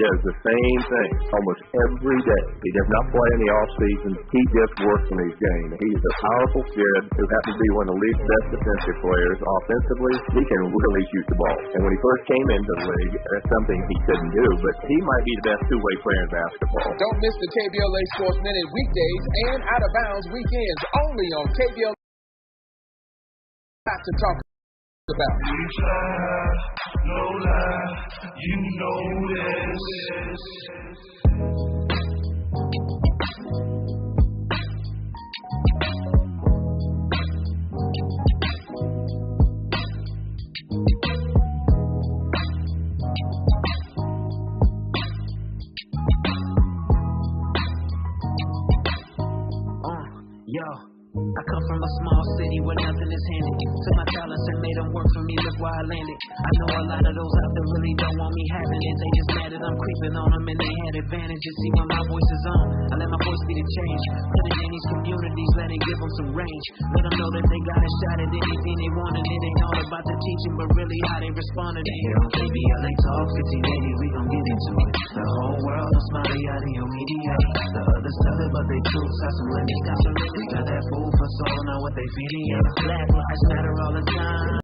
does the same thing almost every day. He does not play in the off-season. He just works in his game. He's a powerful kid who happens to be one of the league's best defensive players. Offensively, he can really shoot the ball. And when he first came into the league, that's something he couldn't do, but he might be the best two-way player in basketball. Don't miss the KBLA Sports Minute weekdays and Out of Bounds weekends only on KBLA. Have to talk about. We fly, no lie, you know this. I come from a small city where nothing is handed. Took my talents and made them work for me, look where I landed. I know a lot of those out there really don't want me having it. They just mad that I'm creeping on them and they had advantages. See when my voice is on, I let my voice be the change. Put it in these communities, let it give them some range. Let them know that they got a shot at anything they want. And it ain't all about the teaching, but really how they responded. And here on KBLA Talk 1580, we gon' get into it. The whole world is smiling out in your media. The others tell it, but they truth got some limits. We got that food for soul, know what they feeding you. Black lives matter all the time.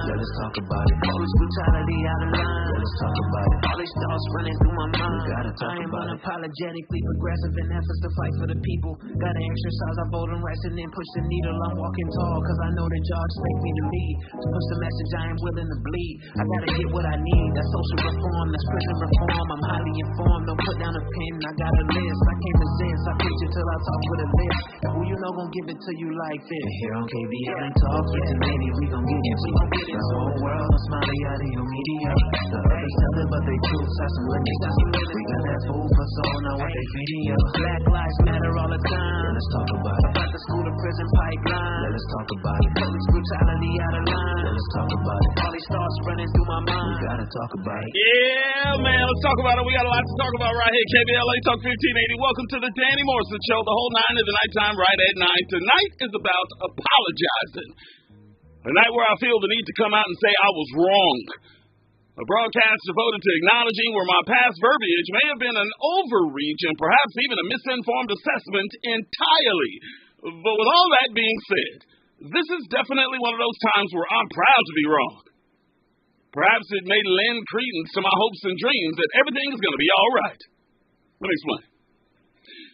Let us talk about it. Police brutality out of line. Let us talk about it. All these thoughts running through my mind. We gotta talk about it. I am unapologetically progressive in efforts to fight for the people. Gotta exercise our voting rights and then push the needle. I'm walking tall cause I know that y'all expect me to lead. To push the message I am willing to bleed. I gotta get what I need. That's social reform, that's prison reform. I'm highly informed, don't put down a pen. I got a list, I can't resist. I preach it till I talk with a list. And who you know gon' give it to you like this? And here on KBLA Talk 1580, we gon' get it. We gon' get it. The whole world is smiling out in your media. The others tell it, but they truth got some limits. We got that food for soul, know what they feeding you. Black lives matter all the time. Let us talk about it. About the school to prison pipeline. Let us talk about it. Police brutality out of line. Let us talk about it. All these thoughts running through my mind. We gotta talk about it. Yeah, man, let's talk about it. We got a lot to talk about right here. KBLA Talk 1580. Welcome to the Danny Morrison Show. The whole 9 of the nighttime, right at 9. Tonight is about apologizing. A night where I feel the need to come out and say I was wrong. A broadcast devoted to acknowledging where my past verbiage may have been an overreach and perhaps even a misinformed assessment entirely. But with all that being said, this is definitely one of those times where I'm proud to be wrong. Perhaps it may lend credence to my hopes and dreams that everything is going to be all right. Let me explain.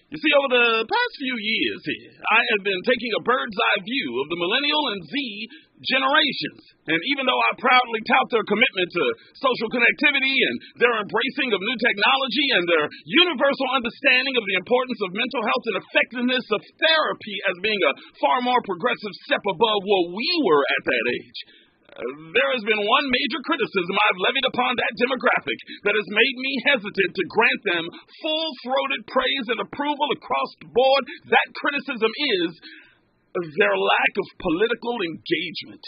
You see, over the past few years here, I have been taking a bird's eye view of the millennial and Z generations. And even though I proudly tout their commitment to social connectivity and their embracing of new technology and their universal understanding of the importance of mental health and effectiveness of therapy as being a far more progressive step above what we were at that age, there has been one major criticism I've levied upon that demographic that has made me hesitant to grant them full-throated praise and approval across the board. That criticism is their lack of political engagement.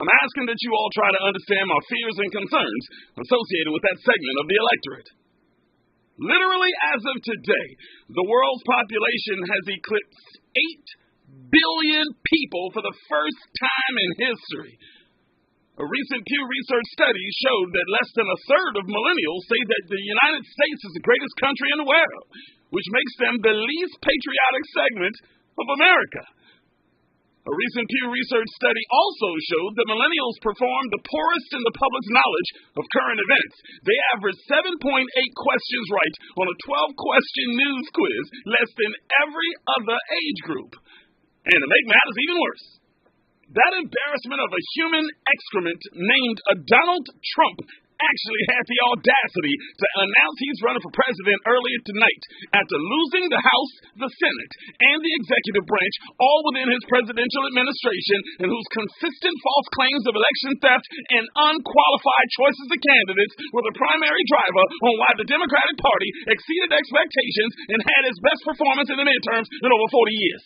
I'm asking that you all try to understand my fears and concerns associated with that segment of the electorate. Literally, as of today, the world's population has eclipsed 8 billion people for the first time in history. A recent Pew Research study showed that less than a third of millennials say that the United States is the greatest country in the world, which makes them the least patriotic segment of America. A recent Pew Research study also showed that millennials perform the poorest in the public's knowledge of current events. They averaged 7.8 questions right on a 12-question news quiz, less than every other age group. And to make matters even worse, that embarrassment of a human excrement named Donald Trump actually had the audacity to announce he's running for president earlier tonight after losing the House, the Senate, and the executive branch, all within his presidential administration, and whose consistent false claims of election theft and unqualified choices of candidates were the primary driver on why the Democratic Party exceeded expectations and had its best performance in the midterms in over 40 years.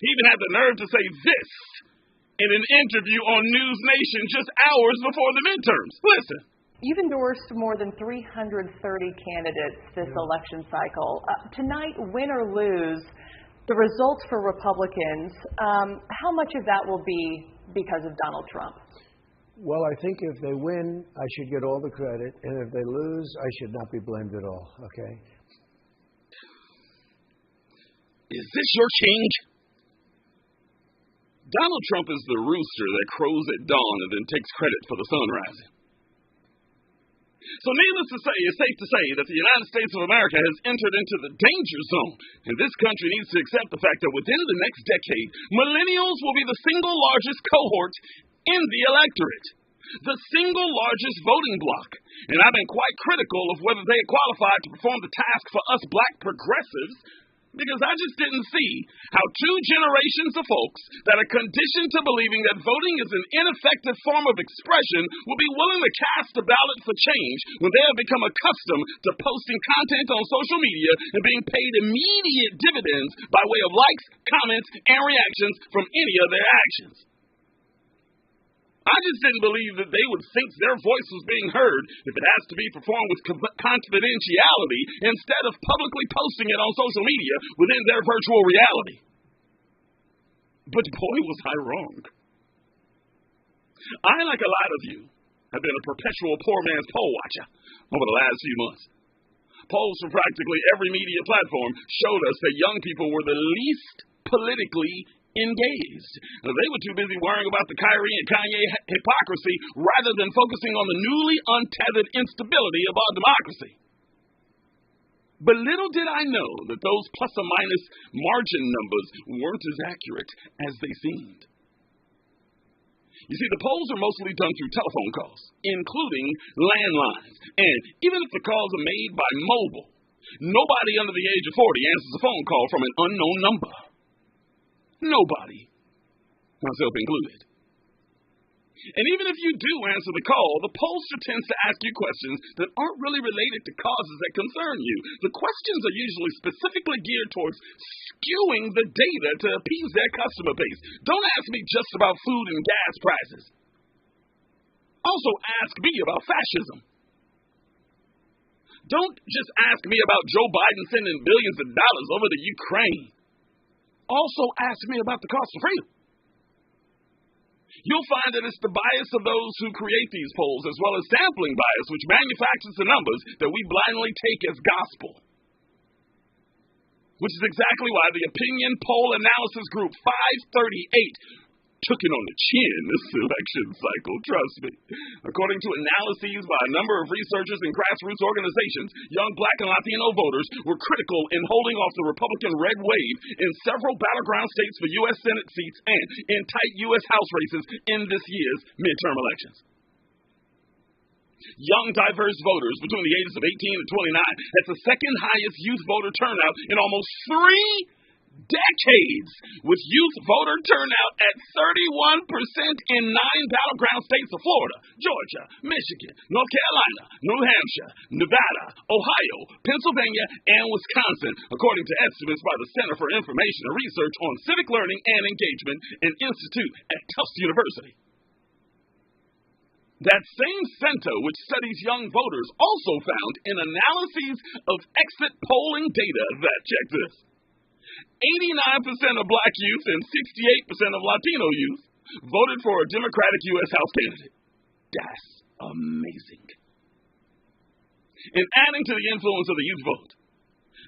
He even had the nerve to say this in an interview on News Nation just hours before the midterms. Listen. You've endorsed more than 330 candidates this election cycle. Tonight, win or lose, the results for Republicans, how much of that will be because of Donald Trump? Well, I think if they win, I should get all the credit, and if they lose, I should not be blamed at all, okay? Is this your king? Donald Trump is the rooster that crows at dawn and then takes credit for the sun rising. So needless to say, it's safe to say that the United States of America has entered into the danger zone, and this country needs to accept the fact that within the next decade, millennials will be the single largest cohort in the electorate, the single largest voting bloc. And I've been quite critical of whether they qualify to perform the task for us black progressives, because I just didn't see how two generations of folks that are conditioned to believing that voting is an ineffective form of expression will be willing to cast a ballot for change when they have become accustomed to posting content on social media and being paid immediate dividends by way of likes, comments, and reactions from any of their actions. I just didn't believe that they would think their voice was being heard if it has to be performed with confidentiality instead of publicly posting it on social media within their virtual reality. But boy, was I wrong. I, like a lot of you, have been a perpetual poor man's poll watcher over the last few months. Polls from practically every media platform showed us that young people were the least politically engaged. They were too busy worrying about the Kyrie and Kanye hypocrisy rather than focusing on the newly untethered instability of our democracy. But little did I know that those plus or minus margin numbers weren't as accurate as they seemed. You see, the polls are mostly done through telephone calls, including landlines. And even if the calls are made by mobile, nobody under the age of 40 answers a phone call from an unknown number. Nobody, myself included. And even if you do answer the call, the pollster tends to ask you questions that aren't really related to causes that concern you. The questions are usually specifically geared towards skewing the data to appease their customer base. Don't ask me just about food and gas prices. Also ask me about fascism. Don't just ask me about Joe Biden sending billions of dollars over to Ukraine. Also ask me about the cost of freedom. You'll find that it's the bias of those who create these polls, as well as sampling bias, which manufactures the numbers that we blindly take as gospel. Which is exactly why the Opinion Poll Analysis Group 538 took it on the chin this election cycle, trust me. According to analyses by a number of researchers and grassroots organizations, young black and Latino voters were critical in holding off the Republican red wave in several battleground states for U.S. Senate seats and in tight U.S. House races in this year's midterm elections. Young, diverse voters between the ages of 18 and 29 had the second highest youth voter turnout in almost 3 decades, with youth voter turnout at 31% in 9 battleground states of Florida, Georgia, Michigan, North Carolina, New Hampshire, Nevada, Ohio, Pennsylvania, and Wisconsin, according to estimates by the Center for Information and Research on Civic Learning and Engagement, an institute at Tufts University. That same center, which studies young voters, also found in analyses of exit polling data that, check this, 89% of black youth and 68% of Latino youth voted for a Democratic U.S. House candidate. That's amazing. And adding to the influence of the youth vote,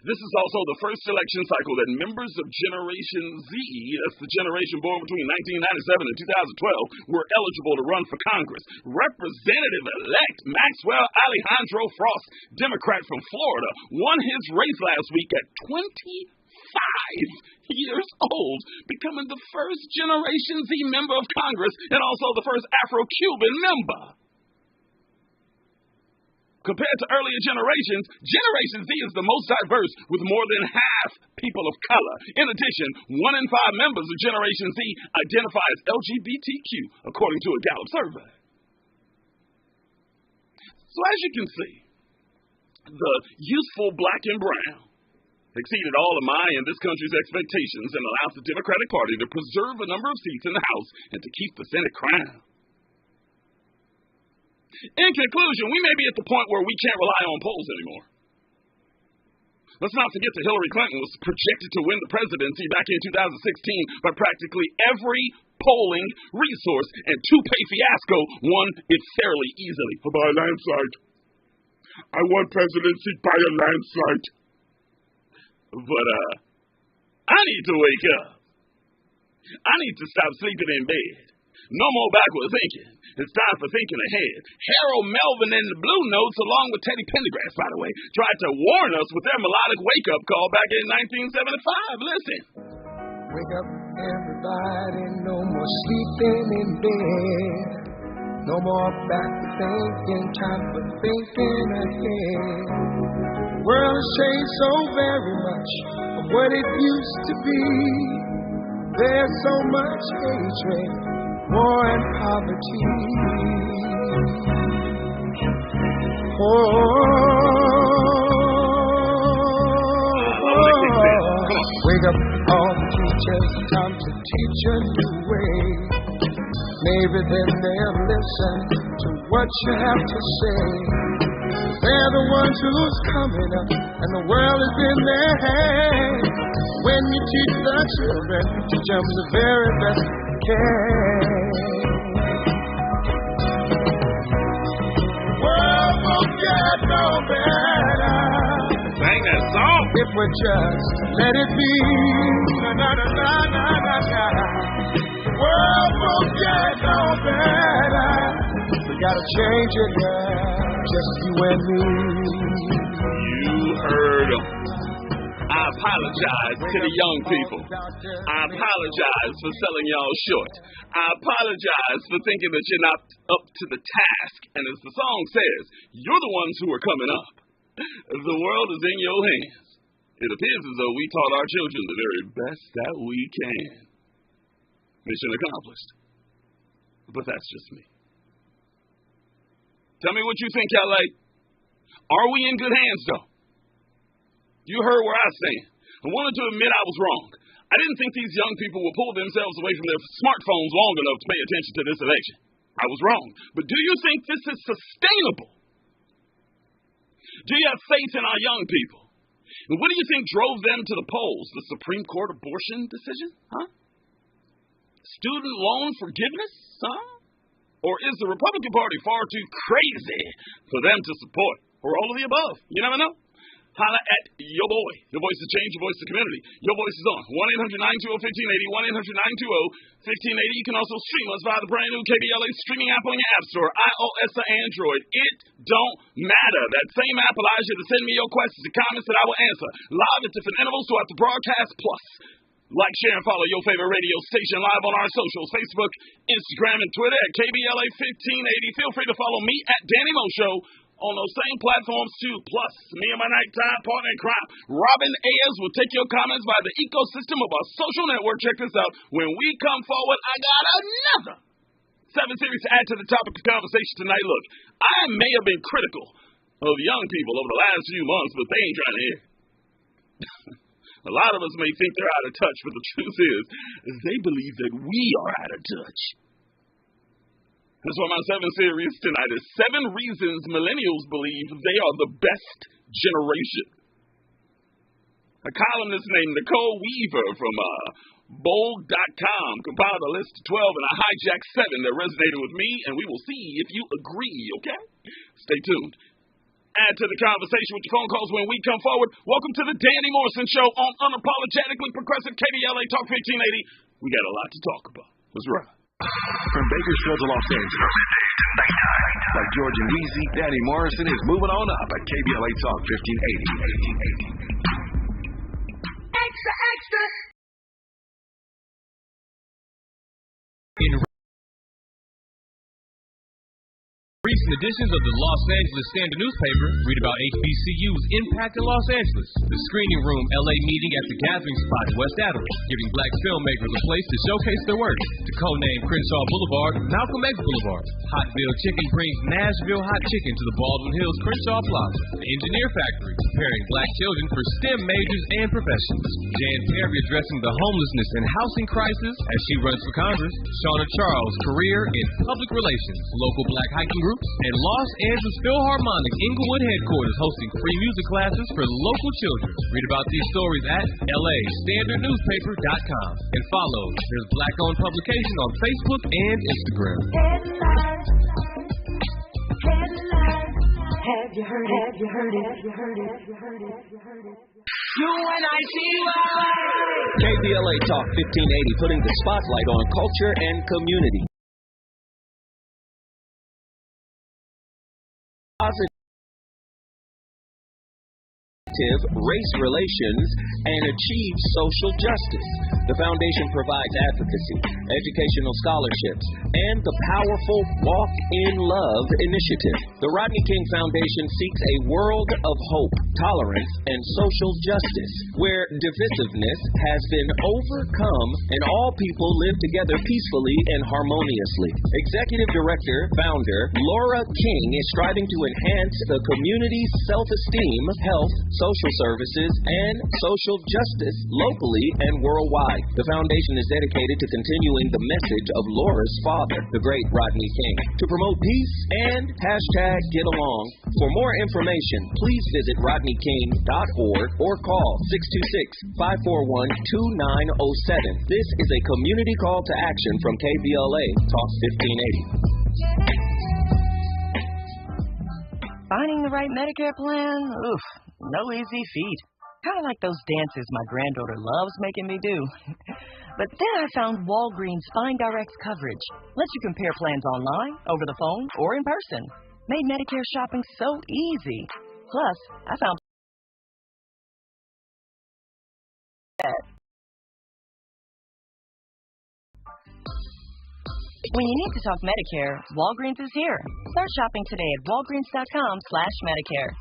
this is also the first election cycle that members of Generation Z, that's the generation born between 1997 and 2012, were eligible to run for Congress. Representative-elect Maxwell Alejandro Frost, Democrat from Florida, won his race last week at 25 years old, becoming the first Generation Z member of Congress and also the first Afro-Cuban member. Compared to earlier generations, Generation Z is the most diverse, with more than half people of color. In addition, 1 in 5 members of Generation Z identify as LGBTQ, according to a Gallup survey. So as you can see, the youthful black and brown exceeded all of my and this country's expectations and allows the Democratic Party to preserve a number of seats in the House and to keep the Senate crown. In conclusion, we may be at the point where we can't rely on polls anymore. Let's not forget that Hillary Clinton was projected to win the presidency back in 2016 by practically every polling resource, and two-pay fiasco won it fairly easily by a landslide. I won presidency by a landslide. But, I need to wake up. I need to stop sleeping in bed. No more backward thinking. It's time for thinking ahead. Harold Melvin and the Blue Notes, along with Teddy Pendergrass, by the way, tried to warn us with their melodic wake-up call back in 1975. Listen. Wake up, everybody. No more sleeping in bed. No more backward thinking. Time for thinking ahead. The world has changed so very much from what it used to be. There's so much hatred, war and poverty. Wake up all the teachers, time to teach a new way. Maybe then they'll listen to what you have to say. They're the ones who's coming up, and the world is in their hands. When you teach the children, teach them the very best you can. World won't get no better. Sing that song. If we just let it be. Na, na, na, na, na, na, na. World won't get no better. We gotta change it, yeah. Just you and me. You heard them. I apologize to the young people. I apologize for selling y'all short. I apologize for thinking that you're not up to the task. And as the song says, you're the ones who are coming up. The world is in your hands. It appears as though we taught our children the very best that we can. Mission accomplished. But that's just me. Tell me what you think, LA. Are we in good hands, though? You heard where I stand. I wanted to admit I was wrong. I didn't think these young people would pull themselves away from their smartphones long enough to pay attention to this election. I was wrong. But do you think this is sustainable? Do you have faith in our young people? And what do you think drove them to the polls? The Supreme Court abortion decision? Huh? Student loan forgiveness? Huh? Or is the Republican Party far too crazy for them to support? Or all of the above? You never know. Holla at your boy. Your voice is change, your voice is the community. Your voice is on. 1-800-920-1580, 1-800-920-1580. You can also stream us via the brand new KBLA streaming app on your app store, iOS or Android. It don't matter. That same app allows you to send me your questions and comments that I will answer live at different intervals throughout the broadcast. Plus, like, share, and follow your favorite radio station live on our socials, Facebook, Instagram, and Twitter at KBLA 1580. Feel free to follow me at Danny Mo Show on those same platforms too. Plus, me and my nighttime partner in crime, Robin Ayers, will take your comments via the ecosystem of our social network. Check this out. When we come forward, I got another 7 series to add to the topic of conversation tonight. Look, I may have been critical of young people over the last few months, but they ain't trying to hear. A lot of us may think they're out of touch, but the truth is they believe that we are out of touch. That's why my 7 series tonight is 7 reasons millennials believe they are the best generation. A columnist named Nicole Weaver from Bold.com compiled a list of 12, and I hijacked 7 that resonated with me, and we will see if you agree, okay? Stay tuned. Add to the conversation with your phone calls when we come forward. Welcome to the Danny Morrison Show on Unapologetically Progressive KBLA Talk 1580. We got a lot to talk about. Let's ride. From Bakersfield to Los Angeles, like George and Weezy, Danny Morrison is moving on up at KBLA Talk 1580. Extra, extra. Recent editions of the Los Angeles Standard newspaper read about HBCU's impact in Los Angeles. The Screening Room LA meeting at the Gathering Spot in West Adams, giving black filmmakers a place to showcase their work. To codename Crenshaw Boulevard, Malcolm X Boulevard. Hotville Chicken brings Nashville hot chicken to the Baldwin Hills Crenshaw Plaza. The Engineer Factory, preparing black children for STEM majors and professions. Jan Perry addressing the homelessness and housing crisis as she runs for Congress. Shauna Charles, career in public relations. Local black hiking groups. and Los Angeles Philharmonic Inglewood headquarters hosting free music classes for local children. Read about these stories at LAStandardNewspaper.com and follow this Black-owned publication on Facebook and Instagram. Have you heard it? Have you heard it? Have you heard it? Have you heard it? Have you heard it? KBLA Talk 1580, putting the spotlight on culture and community. Positive race relations and achieve social justice. The foundation provides advocacy, educational scholarships, and the powerful Walk in Love initiative. The Rodney King Foundation seeks a world of hope, tolerance, and social justice, where divisiveness has been overcome and all people live together peacefully and harmoniously. Executive Director, Founder Laura King is striving to enhance the community's self-esteem, health, social services, and social justice locally and worldwide. The foundation is dedicated to continuing the message of Laura's father, the great Rodney King, to promote peace and #Get Along. For more information, please visit rodneyking.org or call 626-541-2907. This is a community call to action from KBLA Talk 1580. Finding the right Medicare plan? Oof, no easy feat. Kind of like those dances my granddaughter loves making me do. But then I found Walgreens Find Direct's coverage. Lets you compare plans online, over the phone, or in person. Made Medicare shopping so easy. Plus, I found when you need to talk Medicare, Walgreens is here. Start shopping today at walgreens.com/Medicare.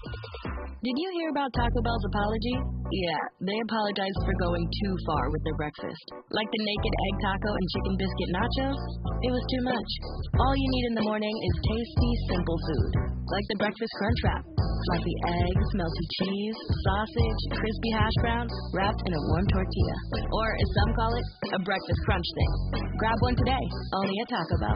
Did you hear about Taco Bell's apology? Yeah, they apologized for going too far with their breakfast. Like the naked egg taco and chicken biscuit nachos? It was too much. All you need in the morning is tasty, simple food. Like the breakfast crunch wrap. Fluffy eggs, melty cheese, sausage, crispy hash browns, wrapped in a warm tortilla. Or, as some call it, a breakfast crunch thing. Grab one today, only at Taco Bell.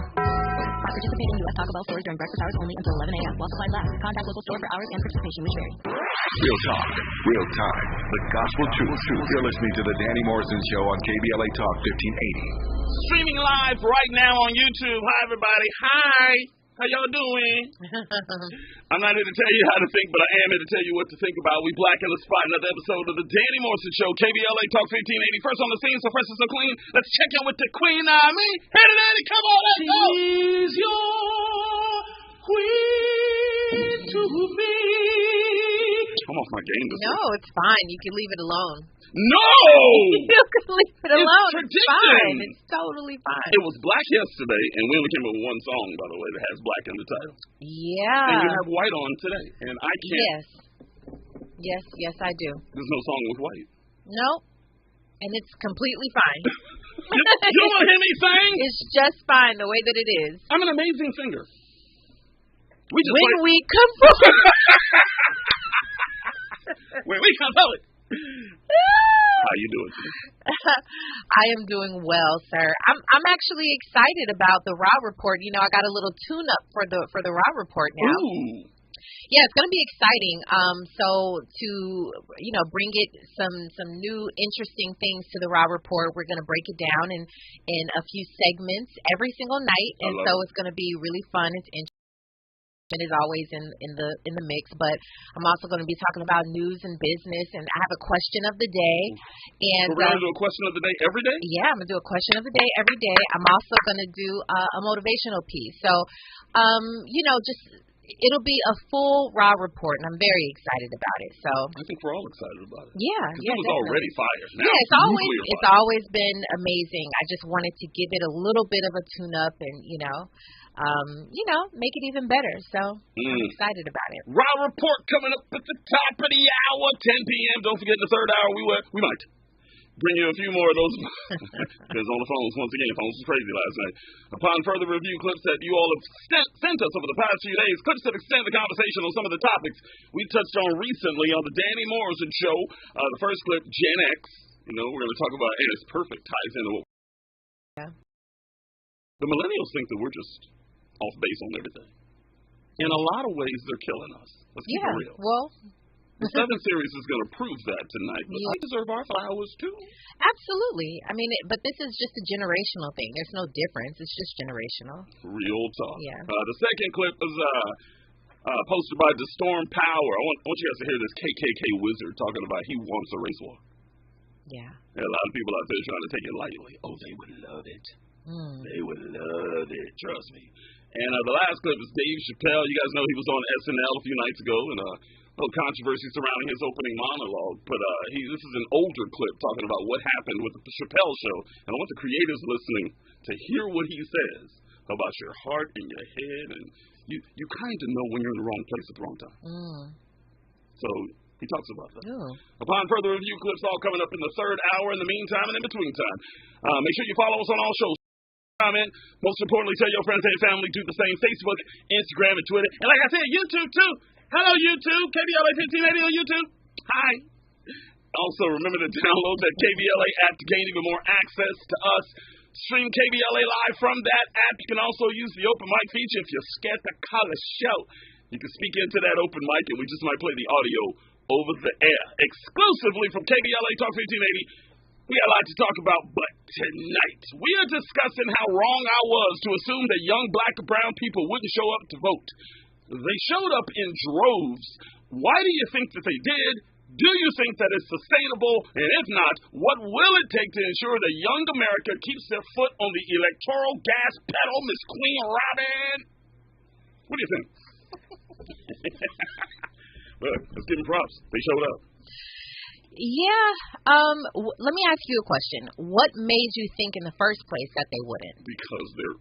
Participate in U.S. Taco Bell stores during breakfast hours only until 11 a.m. while supplies last. Contact local store for hours and participation which vary. Real talk, real time, the gospel truth. You're listening to the Danny Morrison Show on KBLA Talk 1580. Streaming live right now on YouTube. Hi, everybody. Hi. How y'all doing? I'm not here to tell you how to think, but I am here to tell you what to think about. We black in the spot, another episode of the Danny Morrison Show, KBLA Talk 1580. First on the scene, so fresh and so clean. Let's check in with the queen, Hey, Daddy, come on, let's go. She's your queen to me. I'm off my game this No, week. it's fine. You can leave it alone. No! You can leave it alone. It's It's fine. It's totally fine. It was black yesterday, and we only came up with one song, by the way, that has black in the title. Yeah. And you have white on today, and I can't. Yes, I do. There's no song with white. No. And it's completely fine. You don't want to hear me sing? It's just fine the way that it is. I'm an amazing singer. We come forward. When we come forward. How you doing today? I am doing well, sir. I'm actually excited about the Raw Report. You know, I got a little tune-up for the Raw Report now. Ooh. Yeah, it's going to be exciting. So to, bring it some new interesting things to the Raw Report, we're going to break it down in a few segments every single night, and so it's going to be really fun. It's interesting. As always in the mix, but I'm also going to be talking about news and business, and I have a question of the day. And we're going to do a question of the day every day? Yeah, I'm going to do a question of the day every day. I'm also going to do a motivational piece. So, it'll be a full Raw Report, and I'm very excited about it. So I think we're all excited about it. Yeah, it was already fire. Now it's always been amazing. I just wanted to give it a little bit of a tune-up, and make it even better. So I'm excited about it. Raw Report coming up at the top of the hour, 10 p.m. Don't forget the third hour. We might bring you a few more of those. Because on the phones, once again, phones was crazy last night. Upon further review, clips that you all have sent us over the past few days, clips that extend the conversation on some of the topics we touched on recently on the Danny Morrison Show. The first clip, Gen X. We're going to talk about, and it's perfect, ties into what the millennials think that we're just off base on everything. in a lot of ways, they're killing us. Let's keep it real. Well, the 7 Series is going to prove that tonight. But we deserve our flowers, too. Absolutely. I mean, but this is just a generational thing. There's no difference. It's just generational. Real talk. Yeah. The second clip was posted by The Storm Power. I want you guys to hear this KKK wizard talking about he wants a race war. Yeah. There are a lot of people out there trying to take it lightly. Oh, they would love it. They would love it. Trust me. And the last clip is Dave Chappelle. You guys know he was on SNL a few nights ago, and a little controversy surrounding his opening monologue. But this is an older clip talking about what happened with the Chappelle show. And I want the creators listening to hear what he says about your heart and your head. And you kind of know when you're in the wrong place at the wrong time. So he talks about that. Upon further review, clips all coming up in the third hour. In the meantime and in between time, make sure you follow us on all shows. Comment. Most importantly, tell your friends and family. Do the same. Facebook, Instagram, and Twitter. And like I said, YouTube, too. Hello, YouTube. KBLA 1580 on YouTube. Hi. Also, remember to download that KBLA app to gain even more access to us. Stream KBLA live from that app. You can also use the open mic feature if you're scared to call a show. You can speak into that open mic, and we just might play the audio over the air. Exclusively from KBLA Talk 1580. We got a lot to talk about, but tonight we are discussing how wrong I was to assume that young black and brown people wouldn't show up to vote. They showed up in droves. Why do you think that they did? Do you think that it's sustainable? And if not, what will it take to ensure that young America keeps their foot on the electoral gas pedal, Miss Queen Robin? What do you think? Look, let's give them props. They showed up. Yeah. Let me ask you a question. What made you think in the first place that they wouldn't? Because they're...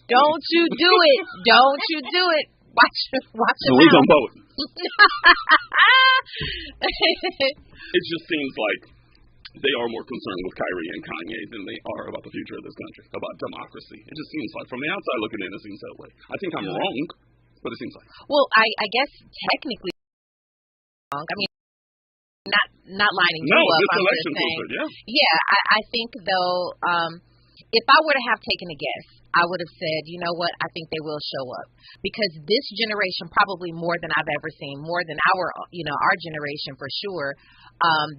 Don't you do it. Don't you do it. Watch so we gonna vote. It just seems like they are more concerned with Kyrie and Kanye than they are about the future of this country, about democracy. It just seems like, from the outside looking in, it seems that way. I think I'm wrong, but it seems like. Well, I guess technically wrong. I mean, not lining you up. This election proves it, Yeah, I think, though, if I were to have taken a guess, I would have said, you know what, I think they will show up. Because this generation, probably more than I've ever seen, more than our generation for sure,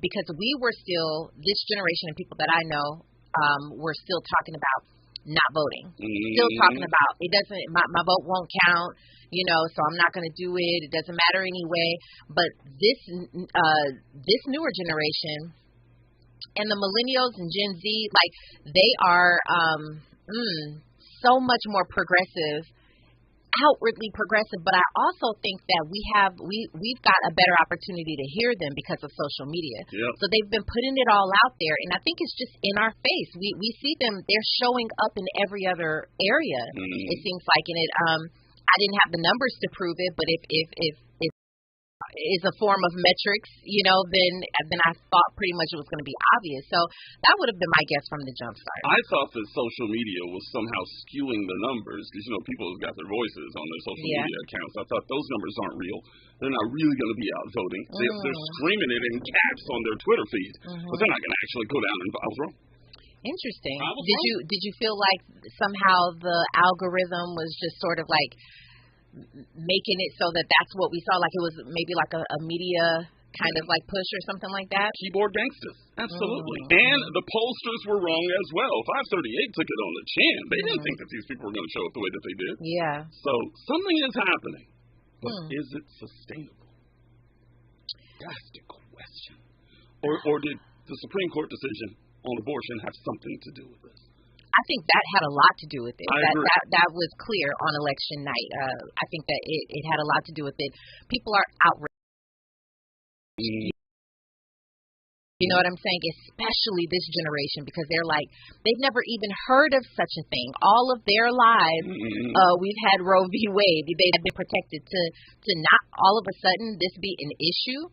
because we were still, this generation of people that I know, were still talking about not voting. Still talking about, it doesn't, my vote won't count, so I'm not going to do it. It doesn't matter anyway. But this newer generation and the millennials and Gen Z, like, they are so much more progressive, outwardly progressive. But I also think that we've got a better opportunity to hear them because of social media. So they've been putting it all out there, and I think it's just in our face. We see them; they're showing up in every other area. It seems like, and it. I didn't have the numbers to prove it, but if is a form of metrics, then I thought pretty much it was going to be obvious. So that would have been my guess from the jump start. I thought that social media was somehow skewing the numbers because, people have got their voices on their social media accounts. I thought those numbers aren't real. They're not really going to be out voting. They're screaming it in caps on their Twitter feed, but they're not going to actually go down and vote. I was wrong. Interesting. Did you feel like somehow the algorithm was just sort of like making it so that that's what we saw, like it was maybe like a media kind of like push or something like that? Keyboard gangsters, absolutely. And the pollsters were wrong as well. 538 took it on the chin. They didn't think that these people were going to show up the way that they did. Yeah. So something is happening, but is it sustainable? That's the question. Or did the Supreme Court decision on abortion have something to do with this? I think that had a lot to do with it. I agree. That was clear on election night. I think that it had a lot to do with it. People are outraged. You know what I'm saying? Especially this generation, because they're like, they've never even heard of such a thing. All of their lives, we've had Roe v. Wade. They've been protected to not all of a sudden this be an issue.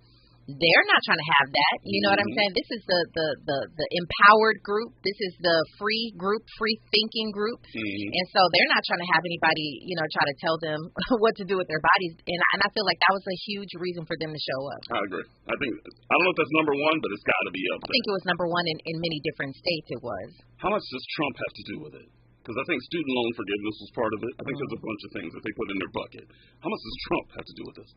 They're not trying to have that. You know what I'm saying? This is the empowered group. This is the free group, free thinking group. And so they're not trying to have anybody, try to tell them what to do with their bodies. And I feel like that was a huge reason for them to show up. I agree. I don't know if that's number one, but it's got to be up there. I think it was number one in many different states. It was. How much does Trump have to do with it? Because I think student loan forgiveness was part of it. I think there's a bunch of things that they put in their bucket. How much does Trump have to do with this?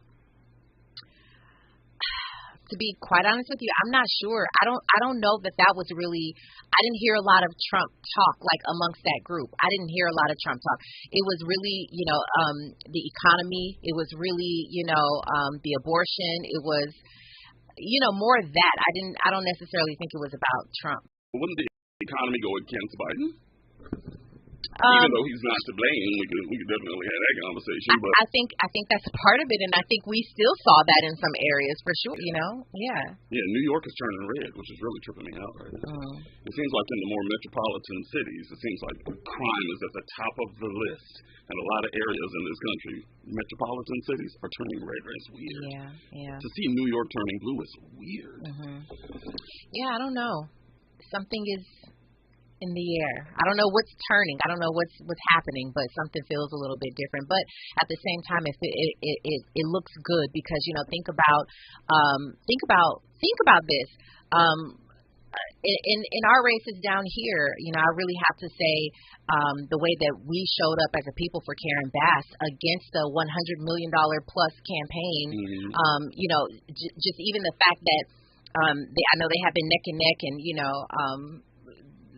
To be quite honest with you, I'm not sure. I don't know that was really. I didn't hear a lot of Trump talk like amongst that group. I didn't hear a lot of Trump talk. It was really, the economy. It was really, the abortion. It was, more of that. I don't necessarily think it was about Trump. Wouldn't the economy go against Biden? Even though he's not to blame, we could definitely have that conversation. But I think that's part of it, and I think we still saw that in some areas for sure. Yeah. Yeah, New York is turning red, which is really tripping me out right now. It seems like in the more metropolitan cities, it seems like crime is at the top of the list, and a lot of areas in this country, metropolitan cities, are turning red. It's weird. Yeah. To see New York turning blue is weird. Yeah, I don't know. Something is in the air. I don't know what's turning. I don't know what's happening, but something feels a little bit different. But at the same time, it looks good because think about this. In our races down here, I really have to say the way that we showed up as a people for Karen Bass against the $100 million plus campaign. Just even the fact that I know they have been neck and neck, and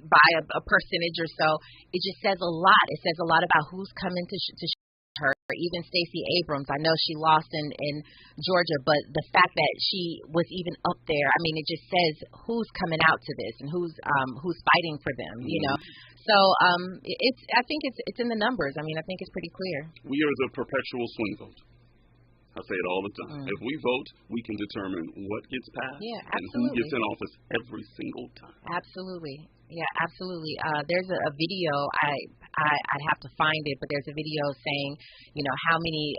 by a percentage or so, it just says a lot. It says a lot about who's coming to her. Even Stacey Abrams, I know she lost in Georgia, but the fact that she was even up there, I mean, it just says who's coming out to this and who's fighting for them. So I think it's in the numbers. I mean, I think it's pretty clear. We are the perpetual swing vote. I say it all the time. If we vote, we can determine what gets passed and who gets in office every single time. Absolutely. Yeah, absolutely. There's a video, I'd have to find it, but there's a video saying, how many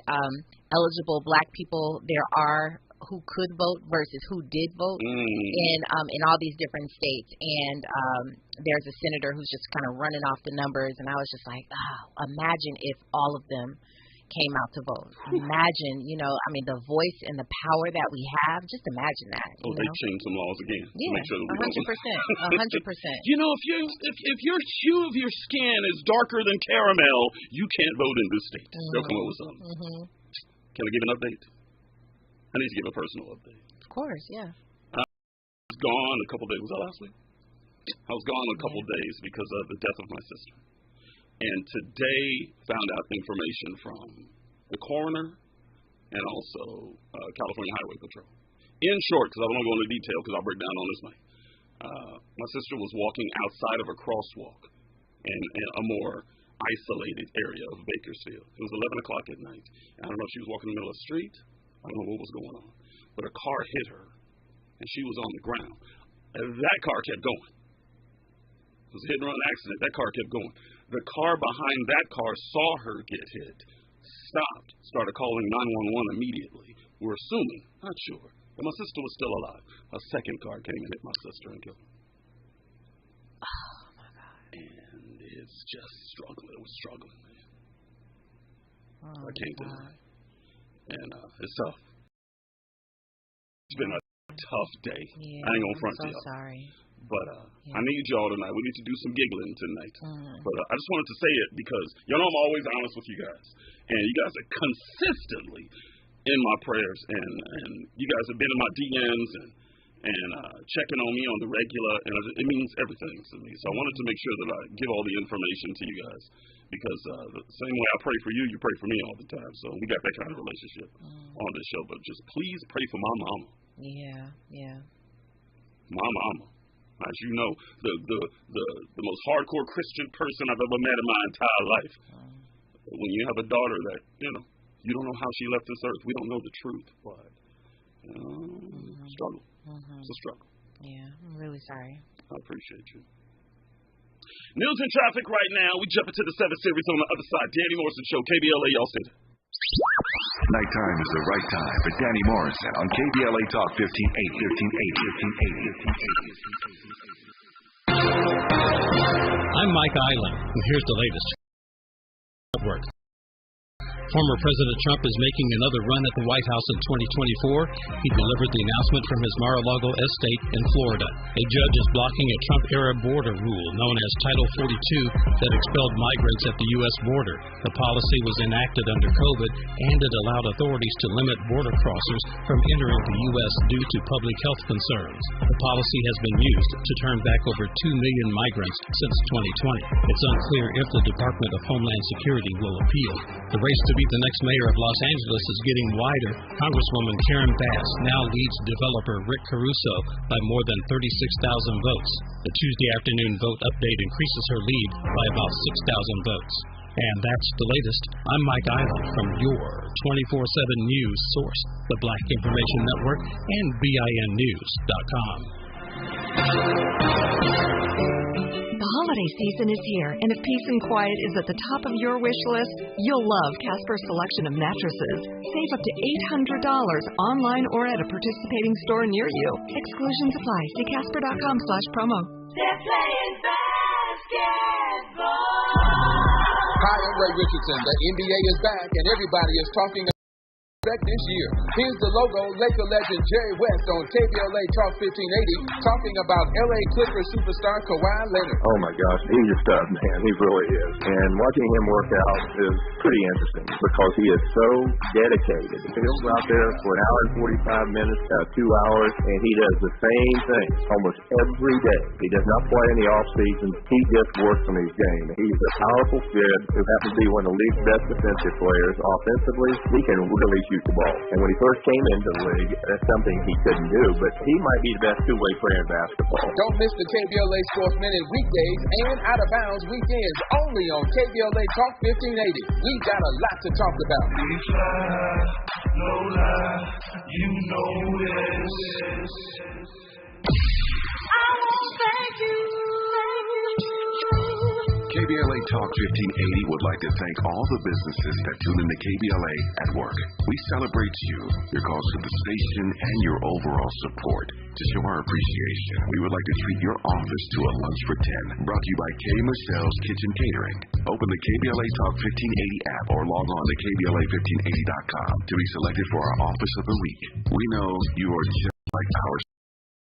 eligible black people there are who could vote versus who did vote in all these different states. And there's a senator who's just kind of running off the numbers, and I was just like, imagine if all of them came out to vote. Imagine, the voice and the power that we have. Just imagine that. They changed some laws again. Yeah, to make sure that 100%. 100%. If your hue of your skin is darker than caramel, you can't vote in this state. They'll come up with something. Can I give an update? I need to give a personal update. Of course, yeah. I was gone a couple days. Was that last week? I was gone a couple days because of the death of my sister. And today found out information from the coroner and also California Highway Patrol. In short, because I don't want to go into detail because I'll break down on this night, my sister was walking outside of a crosswalk in a more isolated area of Bakersfield. It was 11 o'clock at night. I don't know if she was walking in the middle of the street. I don't know what was going on. But a car hit her, and she was on the ground. And that car kept going. It was a hit and run accident. That car kept going. The car behind that car saw her get hit, stopped, started calling 911 immediately. We're assuming, not sure, that my sister was still alive. A second car came and hit my sister and killed her. Oh, my God. And it's just struggling. It was struggling, man. Oh, I can't deny it. And it's tough. It's been a tough day. Yeah, I ain't gonna front I'm so y'all. sorry. But I need y'all tonight. We need to do some giggling tonight. But I just wanted to say it because y'all know I'm always honest with you guys. And you guys are consistently in my prayers. And you guys have been in my DMs and checking on me on the regular. And it means everything to me. So I wanted to make sure that I give all the information to you guys. Because the same way I pray for you, you pray for me all the time. So we got that kind of relationship on this show. But just please pray for my mama. Yeah. My mama. As you know, the most hardcore Christian person I've ever met in my entire life. When you have a daughter that, you don't know how she left this earth. We don't know the truth, but, struggle. It's a struggle. Yeah, I'm really sorry. I appreciate you. News and traffic right now. We jump into the 7 Series on the other side. Danny Morrison Show, KBLA, y'all said it. Nighttime is the right time for Danny Morrison on KBLA Talk 1580. I'm Mike Island, and here's the latest. Network. Former President Trump is making another run at the White House in 2024. He delivered the announcement from his Mar-a-Lago estate in Florida. A judge is blocking a Trump-era border rule known as Title 42 that expelled migrants at the U.S. border. The policy was enacted under COVID, and it allowed authorities to limit border crossers from entering the U.S. due to public health concerns. The policy has been used to turn back over 2 million migrants since 2020. It's unclear if the Department of Homeland Security will appeal. The race to be the next mayor of Los Angeles is getting wider. Congresswoman Karen Bass now leads developer Rick Caruso by more than 36,000 votes. The Tuesday afternoon vote update increases her lead by about 6,000 votes. And that's the latest. I'm Mike Island from your 24/7 news source, the Black Information Network and BINnews.com. The holiday season is here, and if peace and quiet is at the top of your wish list, you'll love Casper's selection of mattresses. Save up to $800 online or at a participating store near you. Exclusions apply. See Casper.com/promo. They're playing basketball. Hi, I'm Ray Richardson. The NBA is back, and everybody is talking this year. Here's the logo, Laker legend Jerry West on KBLA Talk 1580, talking about LA Clippers superstar Kawhi Leonard. Oh my gosh, he's a stud, man. He really is. And watching him work out is pretty interesting because he is so dedicated. He'll go out there for an hour and 45 minutes, 2 hours, and he does the same thing almost every day. He does not play in the off season. He just works on his game. He's a powerful kid who happens to be one of the league's best defensive players. Offensively, he can really shoot the ball. And when he first came into the league, that's something he couldn't do, but he might be the best two-way player in basketball. Don't miss the KBLA Sports Minute weekdays and Out of Bounds weekends only on KBLA Talk 1580. We got a lot to talk about. We fly, no lie, you know this. I won't thank you. KBLA Talk 1580 would like to thank all the businesses that tune into KBLA at work. We celebrate you, your calls to the station, and your overall support. To show our appreciation, we would like to treat your office to a lunch for 10, brought to you by K. Michelle's Kitchen Catering. Open the KBLA Talk 1580 app or log on to KBLA1580.com to be selected for our Office of the Week. We know you are just like our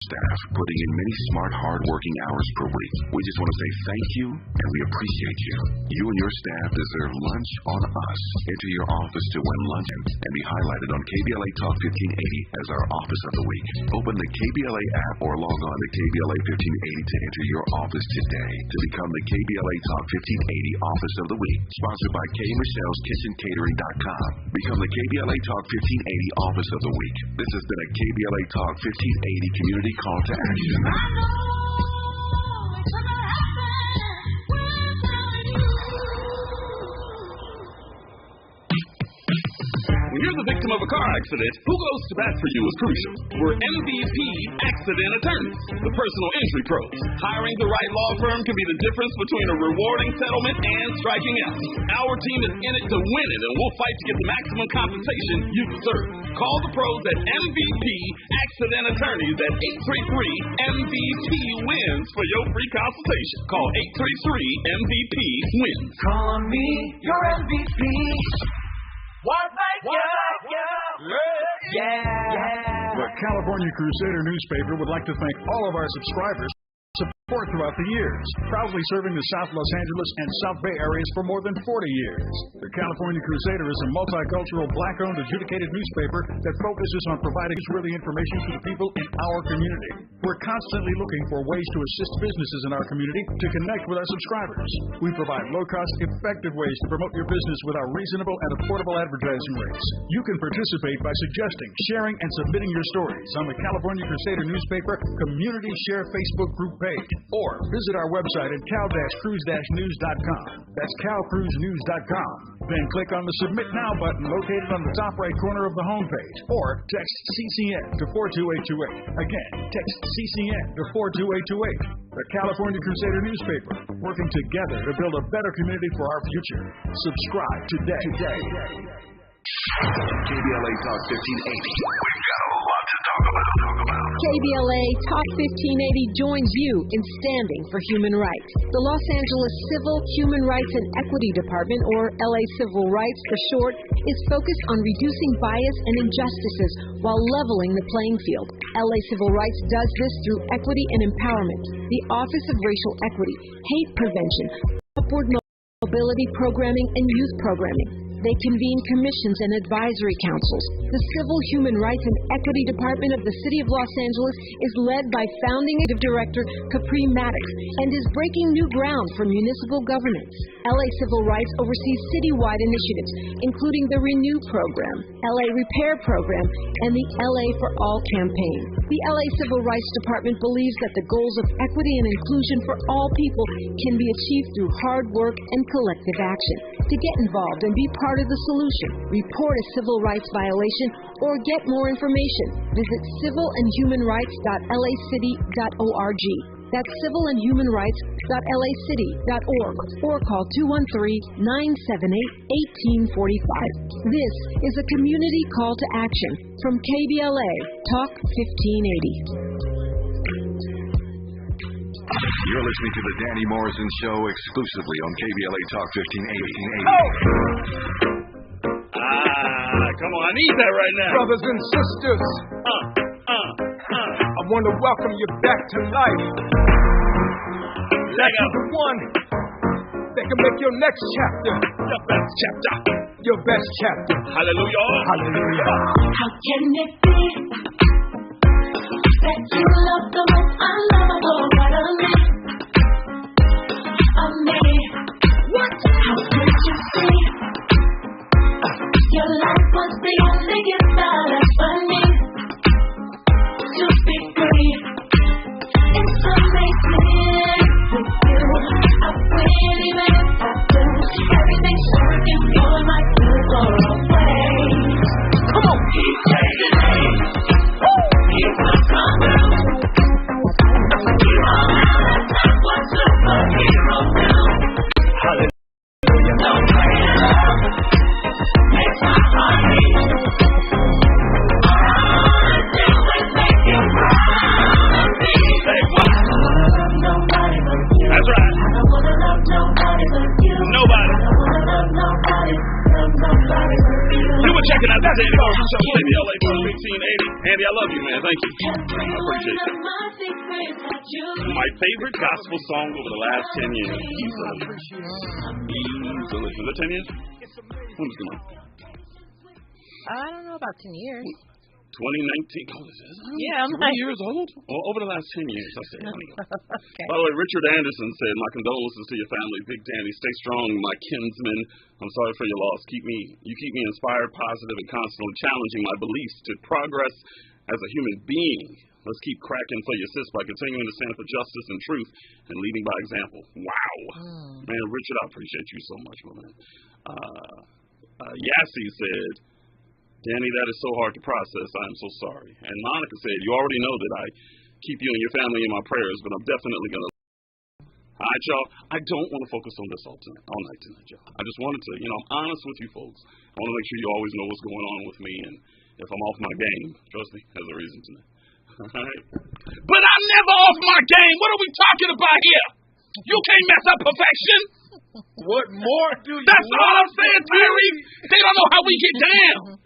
staff, putting in many smart, hard-working hours per week. We just want to say thank you, and we appreciate you. You and your staff deserve lunch on us. Enter your office to win lunch and be highlighted on KBLA Talk 1580 as our Office of the Week. Open the KBLA app or log on to KBLA 1580 to enter your office today to become the KBLA Talk 1580 Office of the Week. Sponsored by K. Michelle's Kitchen Catering.com. Become the KBLA Talk 1580 Office of the Week. This has been a KBLA Talk 1580 community call to action. When you're the victim of a car accident, who goes to bat for you is crucial. We're MVP Accident Attorneys, the personal injury pros. Hiring the right law firm can be the difference between a rewarding settlement and striking out. Our team is in it to win it, and we'll fight to get the maximum compensation you deserve. Call the pros at MVP Accident Attorneys at 833-MVP-WINS for your free consultation. Call 833-MVP-WINS. Call me your MVP. What like you? Yeah. The California Crusader newspaper would like to thank all of our subscribers for support throughout the years, proudly serving the South Los Angeles and South Bay areas for more than 40 years. The California Crusader is a multicultural, black-owned, adjudicated newspaper that focuses on providing newsworthy information to the people in our community. We're constantly looking for ways to assist businesses in our community to connect with our subscribers. We provide low-cost, effective ways to promote your business with our reasonable and affordable advertising rates. You can participate by suggesting, sharing, and submitting your stories on the California Crusader newspaper Community Share Facebook group page, or visit our website at cal-cruise-news.com. That's calcruisenews.com. Then click on the Submit Now button located on the top right corner of the homepage, or text CCN to 42828. Again, text CCN to 42828. The California Crusader newspaper, working together to build a better community for our future. Subscribe today. KBLA Talk 1580. We've got a lot to talk talk about. KBLA Talk 1580 joins you in standing for human rights. The Los Angeles Civil, Human Rights and Equity Department, or LA Civil Rights for short, is focused on reducing bias and injustices while leveling the playing field. LA Civil Rights does this through equity and empowerment, the Office of Racial Equity, hate prevention, upward mobility programming, and youth programming. They convene commissions and advisory councils. The Civil, Human Rights and Equity Department of the City of Los Angeles is led by founding director Capri Maddox and is breaking new ground for municipal governance. LA Civil Rights oversees citywide initiatives, including the Renew Program, LA Repair Program, and the LA for All campaign. The LA Civil Rights Department believes that the goals of equity and inclusion for all people can be achieved through hard work and collective action. To get involved and be part of the solution, report a civil rights violation, or get more information, visit civilandhumanrights.lacity.org. That's civilandhumanrights.lacity.org or call 213-978-1845. This is a community call to action from KBLA Talk 1580. You're listening to the Danny Morrison Show exclusively on KBLA Talk 1580. Come on, I need that right now. Brothers and sisters, I want to welcome you back to life. That you're the one that can make your next chapter the best chapter. Your best chapter. Hallelujah. Hallelujah. How can it be that you love the most unlovable part of me? What? How could you see? Your life was the only gift that I need to be free. It's amazing with you. I win even if I do. Everything's working for my good or away. Come on, keep taking it. You will come through. You all know that's not what superheroes do. Hallelujah. No greater love makes my heart beat. All I wanna do is make you proud of me. Say what? I don't wanna love nobody but you. That's right. I don't wanna love nobody but you. Nobody. I don't wanna love nobody but you. You were checking out the Danny Morrison Show, KBLA Talk 1580. Andy, I love you, man. Thank you. I appreciate you. My favorite gospel song over the last 10 years. Easily. Was it 10 years? When was it going? I don't know about 10 years. 2019. Oh, is it? Yeah, I'm 3 years old? Well, over the last 10 years, I said. Okay. By the way, Richard Anderson said, "My condolences to your family, Big Danny. Stay strong, my kinsman. I'm sorry for your loss. You keep me inspired, positive, and constantly challenging my beliefs to progress as a human being. Let's keep cracking for your sis by continuing to stand for justice and truth and leading by example." Wow. Man, Richard, I appreciate you so much, my man. Yassi said, "Danny, that is so hard to process. I am so sorry." And Monica said, "You already know that I keep you and your family in my prayers, but I'm definitely going to..." All right, y'all. I don't want to focus on this all night tonight, y'all. I just wanted to, I'm honest with you folks. I want to make sure you always know what's going on with me, and if I'm off my game, trust me, there's a reason tonight. All right? But I'm never off my game. What are we talking about here? You can't mess up perfection. What more do you That's all I'm saying, Tyrese. They don't know how we get down.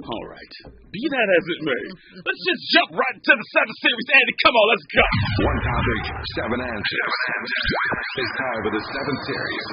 All right. Be that as it may, let's just jump right to the 7 Series. Andy, come on, let's go. One topic, 7 answers. It's time for the 7 Series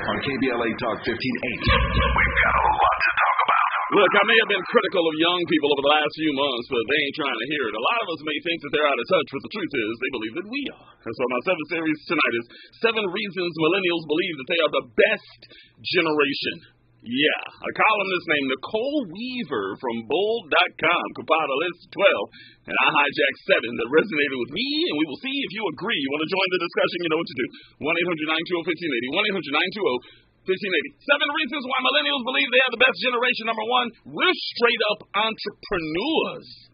on KBLA Talk 1580. We've got a lot to talk about. Look, I may have been critical of young people over the last few months, but they ain't trying to hear it. A lot of us may think that they're out of touch, but the truth is they believe that we are. And so my 7 Series tonight is 7 reasons millennials believe that they are the best generation. Yeah, a columnist named Nicole Weaver from Bold.com compiled a list of 12, and I hijacked 7 that resonated with me, and we will see if you agree. You want to join the discussion, you know what to do. 1-800-920-1580, 1-800-920-1580. 7 reasons why millennials believe they are the best generation. Number 1, we're straight-up entrepreneurs.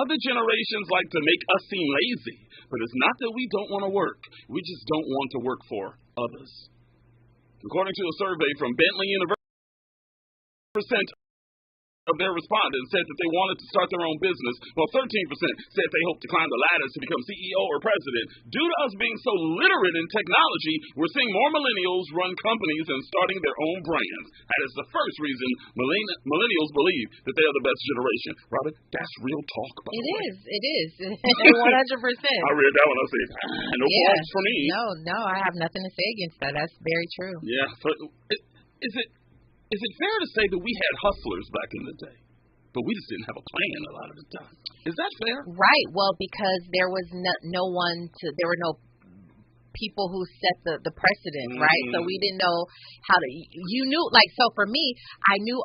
Other generations like to make us seem lazy, but it's not that we don't want to work. We just don't want to work for others. According to a survey from Bentley University, of their respondents said that they wanted to start their own business, while 13% said they hope to climb the ladder to become CEO or president. Due to us being so literate in technology, we're seeing more millennials run companies and starting their own brands. That is the first reason millennials believe that they are the best generation. Robin, that's real talk, by the way. It is. 100%. I read that one. I said, no faults for me. No, I have nothing to say against that. That's very true. Yeah. So is it fair to say that we had hustlers back in the day, but we just didn't have a plan a lot of the time? Is that fair? Right. Well, because there was there were no people who set the precedent, right? So we didn't know how to. You knew, like, so for me, I knew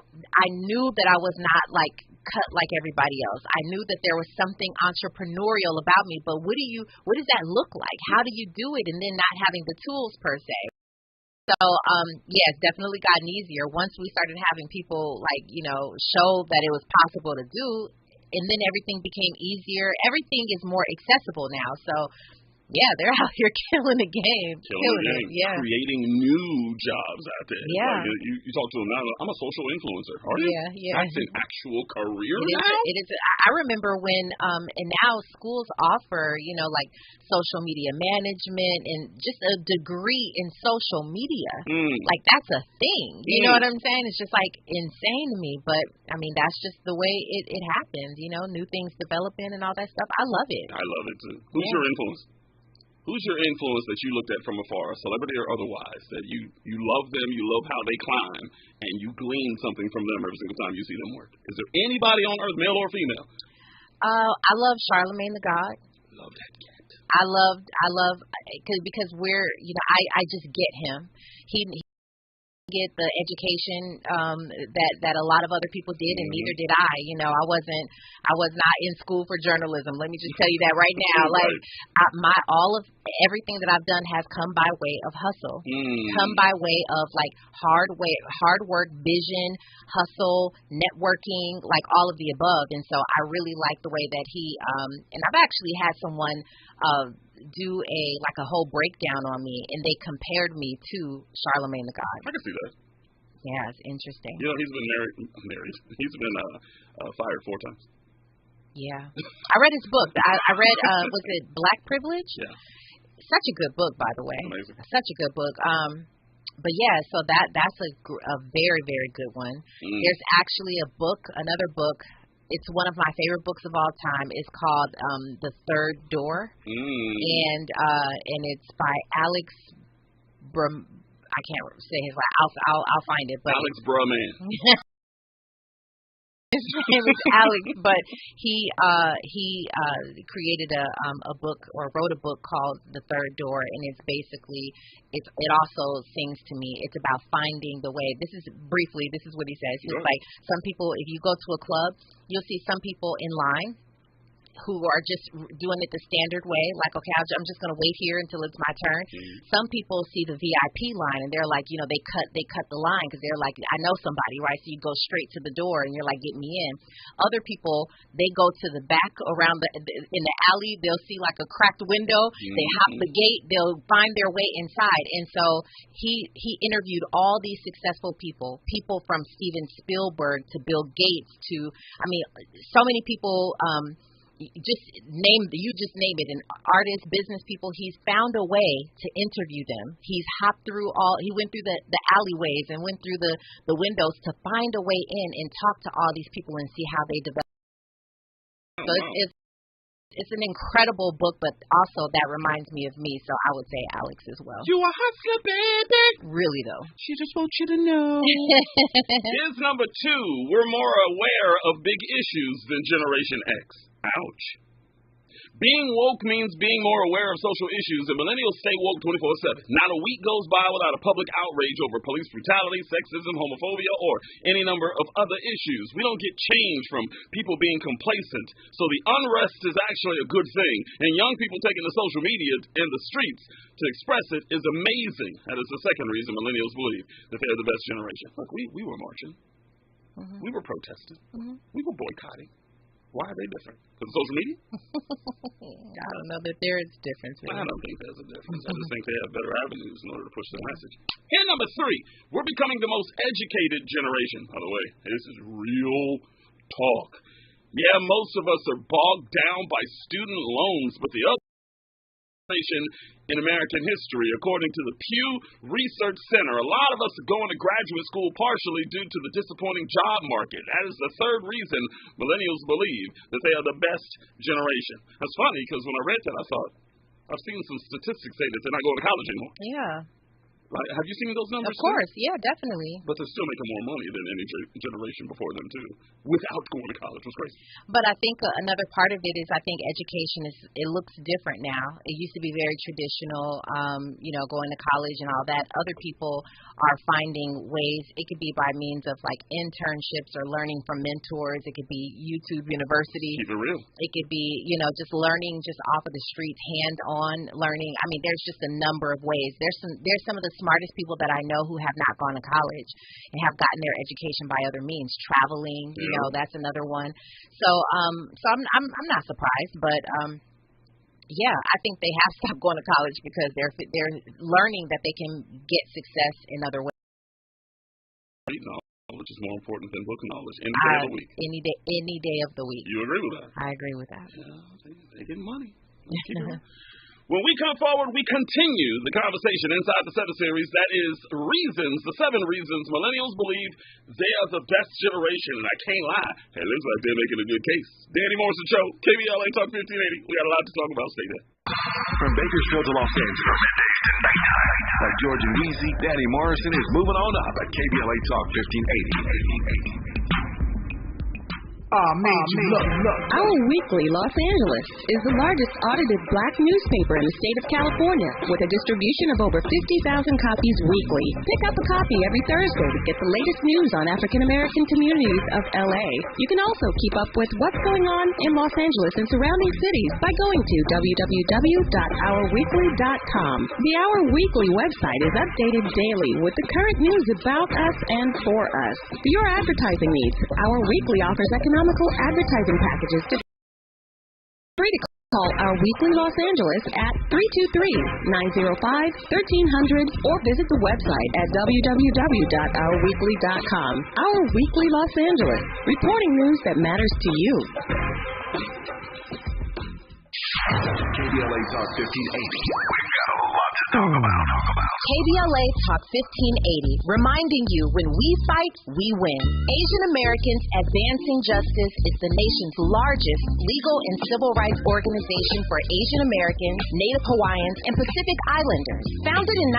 that I was not like cut like everybody else. I knew that there was something entrepreneurial about me, but what does that look like? How do you do it, and then not having the tools per se? So, it's definitely gotten easier once we started having people, like, show that it was possible to do, and then everything became easier. Everything is more accessible now. So, they're out here killing the game. Creating new jobs out there. Yeah. Like you talk to them now, I'm a social influencer. Are you? Yeah. That's an actual career now? It is. I remember when, and now schools offer, like social media management and just a degree in social media. Like, that's a thing. You know what I'm saying? It's just like insane to me. But, I mean, that's just the way it happens, new things developing and all that stuff. I love it. I love it too. Who's your influence? Who's your influence that you looked at from afar, celebrity or otherwise, that you love them, you love how they climb, and you glean something from them every single time you see them work? Is there anybody on earth, male or female? I love Charlamagne the God. Love that cat. I love because we're, I just get him. He get the education that a lot of other people did, and neither did I. I was not in school for journalism. Let me just tell you that right now. Like, everything that I've done has come by way of hustle, come by way of like hard work, vision, hustle, networking, like all of the above. And so I really like the way that he and I've actually had someone do a whole breakdown on me, and they compared me to Charlamagne the God. I can see that. Yeah, it's interesting. He's been married. He's been fired 4 times. Yeah. I read his book. I read, was it Black Privilege? Yeah. Such a good book, by the way. Amazing. Such a good book. But yeah, so that's a very, very good one. There's actually another book. It's one of my favorite books of all time. It's called The Third Door, and it's by Alex I can't say his last. I'll find it. But Alex Brumman. His name is Alex, but he created a book, or wrote a book called The Third Door, and it's basically it also sings to me. It's about finding the way. This is what he says. He's like, some people, if you go to a club, you'll see some people in line who are just doing it the standard way, like, okay, I'm just going to wait here until it's my turn. Some people see the VIP line, and they're like, they cut the line because they're like, I know somebody, right? So you go straight to the door, and you're like, get me in. Other people, they go to the back around in the alley. They'll see like a cracked window. They hop the gate. They'll find their way inside. And so he interviewed all these successful people from Steven Spielberg to Bill Gates to, so many people. You just name it, and artists, business people. He's found a way to interview them. He's hopped through he went through the alleyways and went through the windows to find a way in and talk to all these people and see how they develop. So it's an incredible book, but also that reminds me of me, so I would say Alex as well. You a hustler, baby. Really, though. She just wants you to know. Here's number 2. We're more aware of big issues than Generation X. Ouch. Being woke means being more aware of social issues, and millennials stay woke 24/7. Not a week goes by without a public outrage over police brutality, sexism, homophobia, or any number of other issues. We don't get change from people being complacent, so the unrest is actually a good thing, and young people taking to social media and the streets to express it is amazing. That is the second reason millennials believe that they're the best generation. Look, we were marching. We were protesting. We were boycotting. Why are they different? Because of social media? I don't know that there is a difference. I don't think there's a difference. I just think they have better avenues in order to push their message. And number 3, we're becoming the most educated generation. By the way, this is real talk. Yeah, most of us are bogged down by student loans, but the other in American history, according to the Pew Research Center. A lot of us are going to graduate school partially due to the disappointing job market. That is the third reason millennials believe that they are the best generation. That's funny because when I read that, I thought, I've seen some statistics say that they're not going to college anymore. Yeah. Right? Have you seen those numbers? Of course, yeah, definitely. But they're still making more money than any generation before them, too, without going to college. It's crazy. But I think another part of it is I think education it looks different now. It used to be very traditional, going to college and all that. Other people are finding ways. It could be by means of, like, internships or learning from mentors. It could be YouTube University. Keep it real. It could be, just learning just off of the streets, hands-on learning. I mean, there's just a number of ways. There's some of the smartest people that I know who have not gone to college and have gotten their education by other means, traveling. That's another one. So I'm not surprised, but yeah, I think they have stopped going to college because they're learning that they can get success in other ways. Knowledge is more important than book knowledge any day of the week. Any day of the week. You agree with that? I agree with that. Yeah, they get money. When we come forward, we continue the conversation inside the 7 series. That is the 7 reasons millennials believe they are the best generation. And I can't lie. It looks like they're making a good case. Danny Morrison Show, KBLA Talk 1580. We got a lot to talk about. Stay there. From Bakersfield to Los Angeles, middays to nighttime. Like George and Weezy, Danny Morrison is moving on up at KBLA Talk 1580. Our Weekly Los Angeles is the largest audited black newspaper in the state of California with a distribution of over 50,000 copies weekly. Pick up a copy every Thursday to get the latest news on African American communities of LA. You can also keep up with what's going on in Los Angeles and surrounding cities by going to www.ourweekly.com. The Our Weekly website is updated daily with the current news about us and for us. For your advertising needs, Our Weekly offers economical advertising packages to call Our Weekly Los Angeles at 323-905-1300 or visit the website at www.ourweekly.com. Our Weekly Los Angeles, reporting news that matters to you. KBLA Talk 1580. We've got a lot to talk about. KBLA Talk 1580, reminding you when we fight, we win. Asian Americans Advancing Justice is the nation's largest legal and civil rights organization for Asian Americans, Native Hawaiians, and Pacific Islanders. Founded in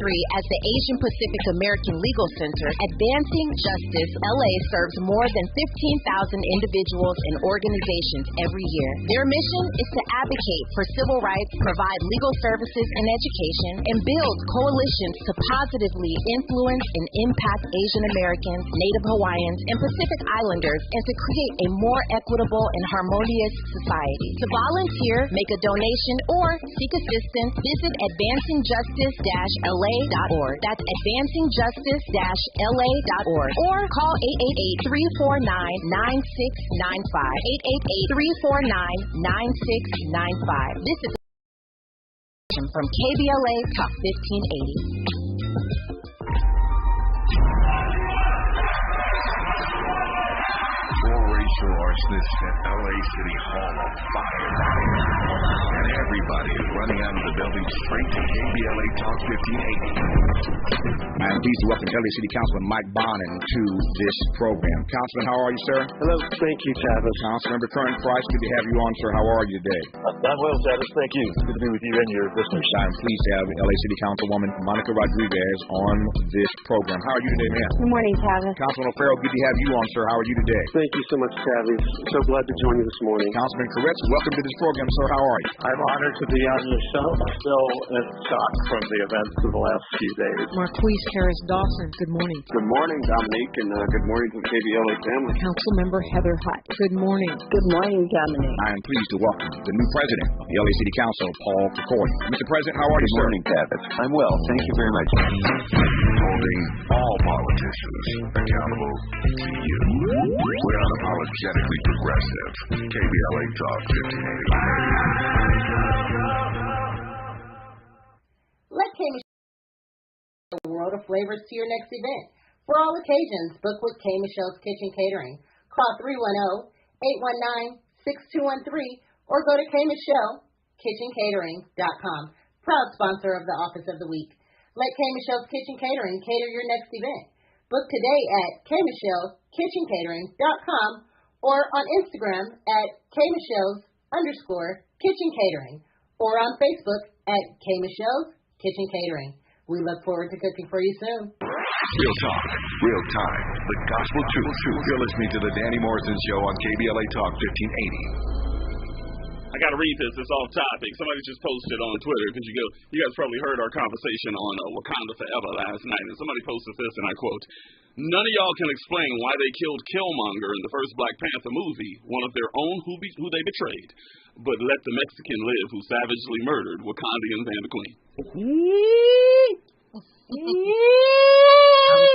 1983 as the Asian Pacific American Legal Center, Advancing Justice LA serves more than 15,000 individuals and organizations every year. Their mission is to advocate for civil rights, provide legal services and education, and build coalitions to positively influence and impact Asian Americans, Native Hawaiians, and Pacific Islanders, and to create a more equitable and harmonious society. To volunteer, make a donation, or seek assistance, visit advancingjustice-la.org. That's advancingjustice-la.org. Or call 888-349-9695. 888-349-9695. This is from KBLA Talk 1580. Four racial arsonists set LA City Hall on fire. And everybody is running out of the building straight to KBLA Talk 1580. I am pleased to welcome LA City Councilman Mike Bonin to this program. Councilman, how are you, sir? Hello, thank you, Travis. Councilmember Kern Price, good to have you on, sir. How are you today? I'm well, Travis. Thank you. Good to be with you and your listeners. I'm pleased to have LA City Councilwoman Monica Rodriguez on this program. How are you today, ma'am? Good morning, Travis. Councilman O'Farrell, good to have you on, sir. How are you today? Thank you so much, Travis. So glad to join you this morning. Councilman Koretz, welcome to this program, sir. How are you? I'm honored to be on your show. I'm still in shock from the events of the last few days. Marquise Harris Dawson, good morning. Good morning, Dominique, and good morning to the KBLA family. Councilmember Heather Hutt, good morning. Good morning, Dominique. I am pleased to welcome the new president of the LA City Council, Paul Kukoi. Mr. President, how are you, sir? Good morning, Travis. I'm well. Thank you very much. Holding all politicians accountable to you. We're unapologetic Simply progressive. KBLA Talk 1580. Let Kami a world of flavors to your next event. For all occasions, book with K. Michelle's Kitchen Catering. Call 310-819-6213 or go to KMichelleKitchenCatering.com. Proud sponsor of the Office of the Week. Let K. Michelle's Kitchen Catering cater your next event. Book today at KMichelleKitchenCatering.com or on Instagram at KMichelle's_Kitchen Catering or on Facebook at K. Michelle's Kitchen Catering. We look forward to cooking for you soon. Real talk, real time, the gospel truth. You're listening to the Danny Morrison Show on KBLA Talk 1580. I got to read this. It's off topic. Somebody just posted on Twitter because you guys probably heard our conversation on Wakanda Forever last night, and somebody posted this, and I quote, "None of y'all can explain why they killed Killmonger in the first Black Panther movie, one of their own who they betrayed, but let the Mexican live who savagely murdered Wakandians and the Queen." I'm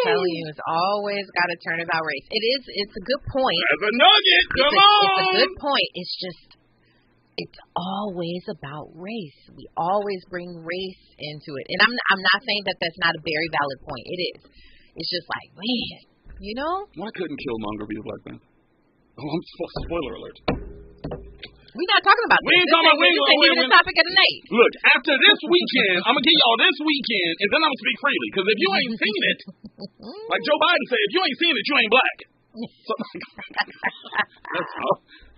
telling you, it's always got to turn about race. It's a good point. That's a nugget. Come on. It's a good point. It's just, it's always about race. We always bring race into it. And I'm not saying that that's not a very valid point. It is. It's just like, man, you know? Why couldn't Killmonger be the Black Panther? Oh, spoiler alert. We're not talking about this. We ain't talking about This is the topic of the night. Look, after this weekend, I'm going to give y'all this weekend, and then I'm going to speak freely. Because if you ain't seen it, like Joe Biden said, if you ain't seen it, you ain't black. So,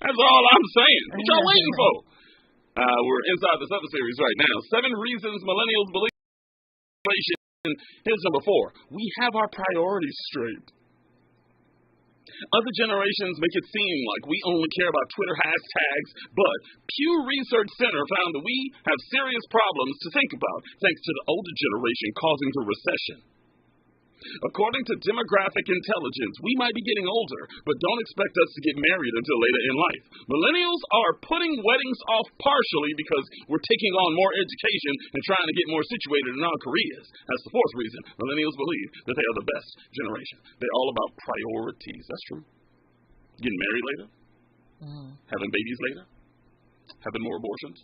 that's all I'm saying. What y'all waiting for? We're inside this other series right now. 7 reasons millennials believe inflation. Here's number 4. We have our priorities straight. Other generations make it seem like we only care about Twitter hashtags, but Pew Research Center found that we have serious problems to think about thanks to the older generation causing the recession. According to demographic intelligence, we might be getting older, but don't expect us to get married until later in life. Millennials are putting weddings off partially because we're taking on more education and trying to get more situated in our careers. That's the 4th reason. Millennials believe that they are the best generation. They're all about priorities. That's true. Getting married later, having babies later, having more abortions.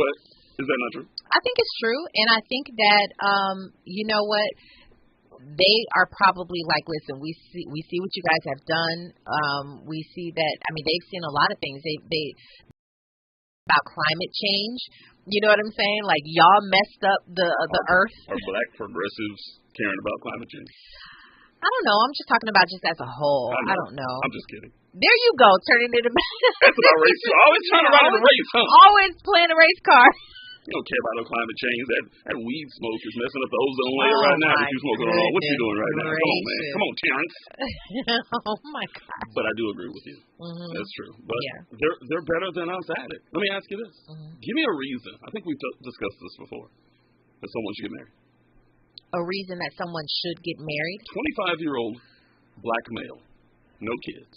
But is that not true? I think it's true, and I think that you know what, they are probably like, listen, we see what you guys have done. We see that, I mean, they've seen a lot of things. They about climate change. You know what I'm saying? Like, y'all messed up the earth. Are black progressives caring about climate change? I don't know. I'm just talking about just as a whole. I don't know. I'm just kidding. There you go, turning it about. That's about race. Always trying to run a race, huh? Always playing a race car. You don't care about no climate change. That weed smoke is messing up the ozone layer right now. What you smoking on? What you doing right now? Come on, man. Come on, Terrence. Oh my God. But I do agree with you. That's true. But they're better than us at it. Let me ask you this. Give me a reason. I think we've discussed this before. That someone should get married. A reason that someone should get married? 25-year-old black male, no kids,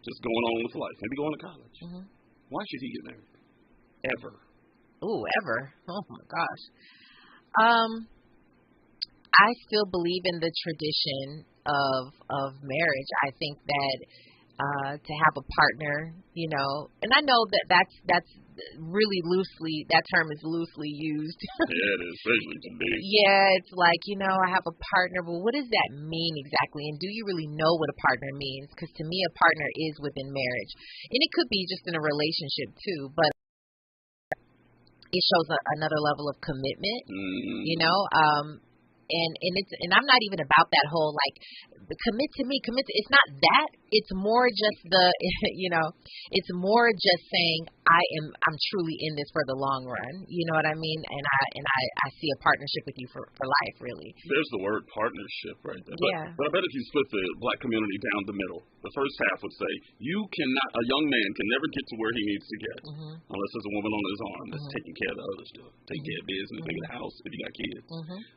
just going on with life, maybe going to college. Why should he get married? Ever? Ooh, ever? Oh my gosh. I still believe in the tradition of marriage. I think that to have a partner, you know, and I know that that's really loosely, that term is loosely used. Yeah, it is, especially today. Yeah, it's like, you know, I have a partner, but what does that mean exactly? And do you really know what a partner means? Because to me, a partner is within marriage. And it could be just in a relationship too, but it shows another level of commitment, you know, and I'm not even about that whole like commit to me. It's not that. It's more just you know, it's more just saying I'm truly in this for the long run. You know what I mean? And I see a partnership with you for life, really. There's the word partnership right there. Yeah. But I bet if you split the black community down the middle, the first half would say a young man can never get to where he needs to get unless there's a woman on his arm that's taking care of the other stuff, taking care of business, making a house if you got kids.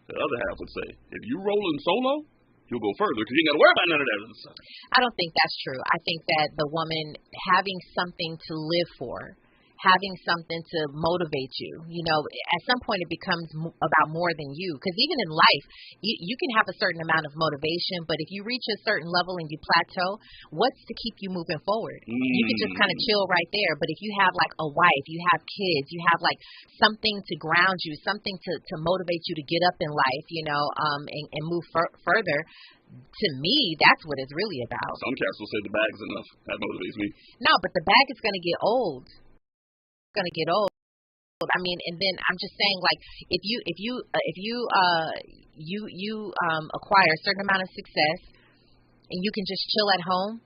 The other half would say if you rolling solo, you'll go further because you ain't got to worry about none of that other stuff. I don't think that's true. I think that the woman having something to live for, having something to motivate you. You know, at some point it becomes about more than you. Because even in life, you can have a certain amount of motivation, but if you reach a certain level and you plateau, what's to keep you moving forward? You can just kind of chill right there. But if you have like a wife, you have kids, you have like something to ground you, something to motivate you to get up in life, you know, and move further. To me, that's what it's really about. Some cats will say the bag's enough. That motivates me. No, but the bag is going to get old. It's going to get old. I mean, and then I'm just saying, like, if you acquire a certain amount of success and you can just chill at home,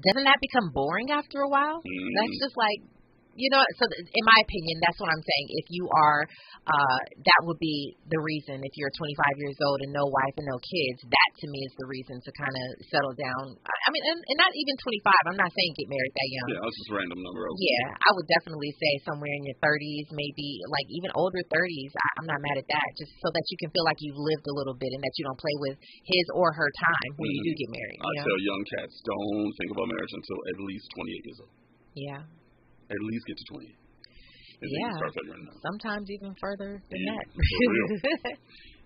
doesn't that become boring after a while? That's just like, you know, so in my opinion, that's what I'm saying. If you are, that would be the reason. If you're 25 years old and no wife and no kids, that to me is the reason to kind of settle down. I mean, and not even 25. I'm not saying get married that young. Yeah, that's just a random number. Yeah, I would definitely say somewhere in your 30s, maybe like even older 30s. I'm not mad at that, just so that you can feel like you've lived a little bit and that you don't play with his or her time when you do get married. I tell young cats, don't think about marriage until at least 28 years old. Yeah. At least get to 20. And yeah. Start figuring it out. Sometimes even further than that.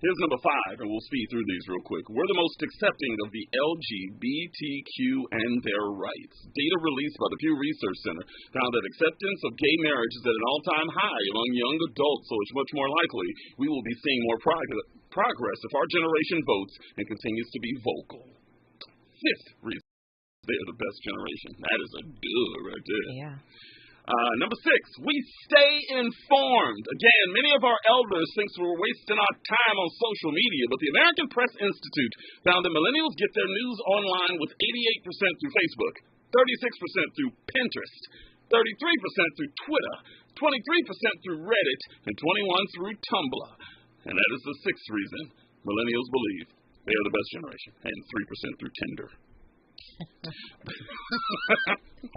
Here's number 5, and we'll speed through these real quick. We're the most accepting of the LGBTQ and their rights. Data released by the Pew Research Center found that acceptance of gay marriage is at an all-time high among young adults, so it's much more likely we will be seeing more progress if our generation votes and continues to be vocal. 5th reason, they are the best generation. That is a duh right there. Yeah. Number 6, we stay informed. Again, many of our elders think we're wasting our time on social media, but the American Press Institute found that millennials get their news online with 88% through Facebook, 36% through Pinterest, 33% through Twitter, 23% through Reddit, and 21% through Tumblr. And that is the 6th reason millennials believe they are the best generation, and 3% through Tinder. Have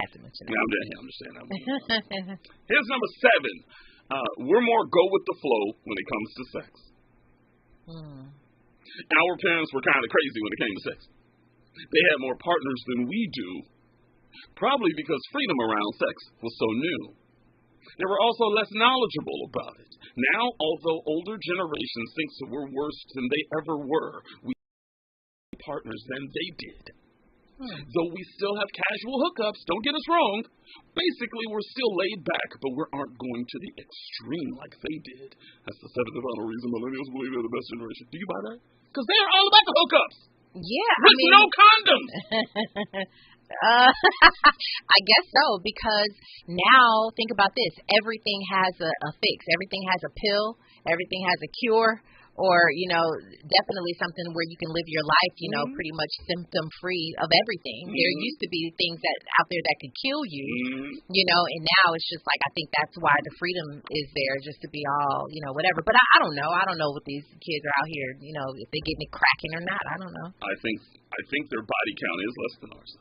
to mention that. I'm just saying that. Here's number 7. We're more go with the flow when it comes to sex. Our parents were kind of crazy when it came to sex. They had more partners than we do, probably because freedom around sex was so new. They were also less knowledgeable about it. Now, although older generations think that we're worse than they ever were, we have partners than they did. Though we still have casual hookups, don't get us wrong. Basically, we're still laid back, but we aren't going to the extreme like they did. That's the 7th and final reason millennials believe they're the best generation. Do you buy that? Because they're all about the hookups. Yeah. With no condoms. I guess so, because now, think about this. Everything has a fix. Everything has a pill. Everything has a cure. Or, you know, definitely something where you can live your life, you know, pretty much symptom-free of everything. There used to be things out there that could kill you, you know, and now it's just like, I think that's why the freedom is there, just to be all, you know, whatever. But I don't know. I don't know what these kids are out here, you know, if they getting it cracking or not. I don't know. I think their body count is less than ours.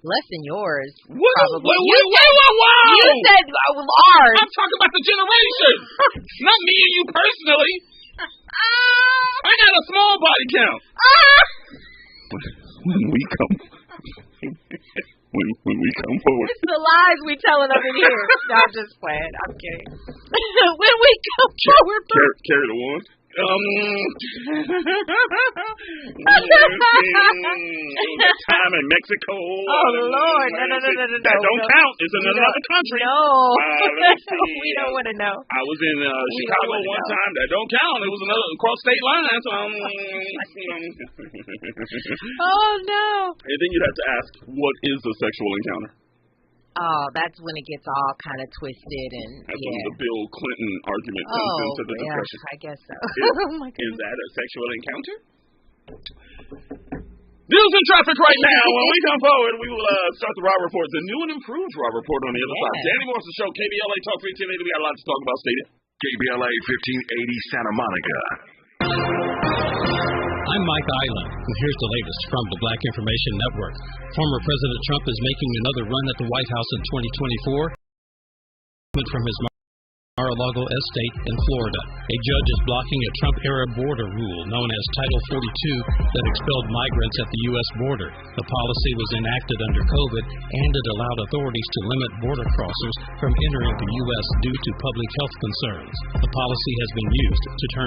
Less than yours. Wait, probably. you said ours. I'm talking about the generation. Not me and you personally. I got a small body count. When we come forward. It's the lies we telling over here. No, I'm just playing. I'm kidding. When we come forward. Carry the one. Time in Mexico. Oh, Lord. No. That don't count. It's in another country. No. Let's see. We don't want to know. I was in Chicago one time. That don't count. It was another across state lines. Oh, no. And then you'd have to ask, what is a sexual encounter? Oh, that's when it gets all kind of twisted and that's when the Bill Clinton argument comes into the discussion. I guess so. Oh my God. Is that a sexual encounter? News and traffic right now. When we come forward, we will start the Raw Report, the new and improved Raw Report on the other side. Danny Morrison Show, KBLA Talk 1580. We got a lot to talk about. Stay there. KBLA 1580 Santa Monica. I'm Mike Island, and here's the latest from the Black Information Network. Former President Trump is making another run at the White House in 2024. From his Mar-a-Lago estate in Florida. A judge is blocking a Trump-era border rule known as Title 42 that expelled migrants at the U.S. border. The policy was enacted under COVID, and it allowed authorities to limit border crossers from entering the U.S. due to public health concerns. The policy has been used to turn